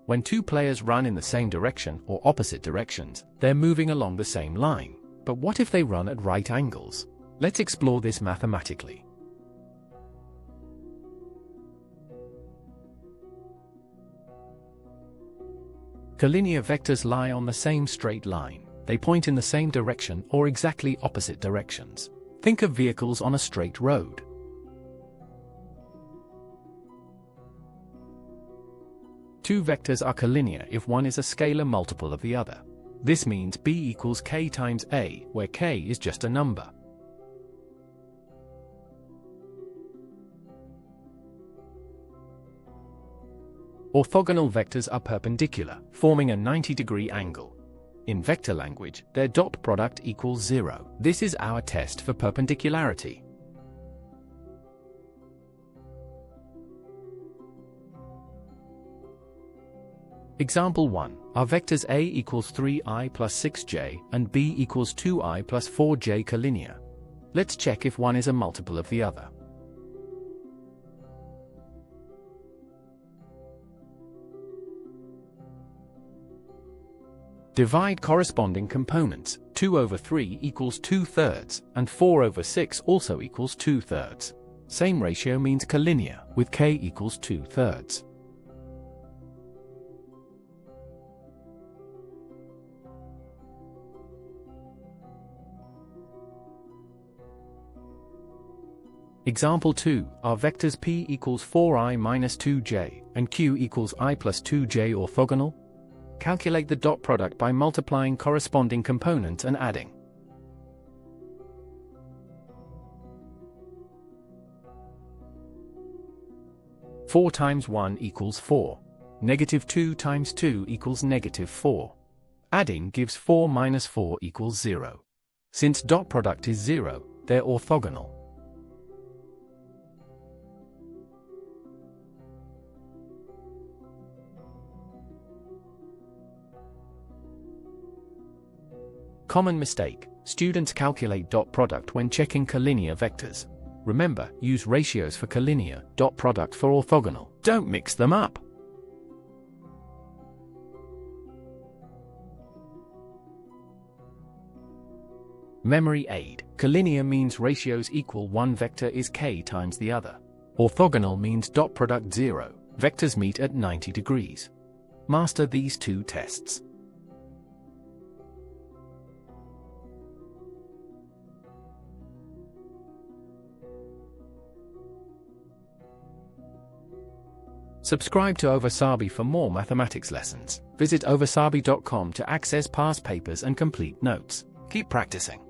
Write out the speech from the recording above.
When two players run in the same direction or opposite directions, they're moving along the same line. But what if they run at right angles? Let's explore this mathematically. Collinear vectors lie on the same straight line. They point in the same direction or exactly opposite directions. Think of vehicles on a straight road. Two vectors are collinear if one is a scalar multiple of the other. This means b equals k times a, where k is just a number. Orthogonal vectors are perpendicular, forming a 90-degree angle. In vector language, their dot product equals 0. This is our test for perpendicularity. Example 1. Our vectors a equals 3i plus 6j and b equals 2i plus 4j collinear. Let's check if one is a multiple of the other. Divide corresponding components. 2 over 3 equals 2/3, and 4 over 6 also equals 2/3. Same ratio means collinear, with k equals 2/3. Example 2. Our vectors p equals 4i minus 2j, and q equals I plus 2j orthogonal? Calculate the dot product by multiplying corresponding components and adding. Four times 1 equals 4. Negative 2 times 2 equals negative 4. Adding gives 4 minus 4 equals 0. Since dot product is 0, they're orthogonal. Common mistake: students calculate dot product when checking collinear vectors. Remember, use ratios for collinear, dot product for orthogonal. Don't mix them up. Memory aid. Collinear means ratios equal one vector is k times the other. Orthogonal means dot product 0, vectors meet at 90 degrees. Master these two tests. Subscribe to Ovasaabi for more mathematics lessons. Visit ovasaabi.com to access past papers and complete notes. Keep practicing.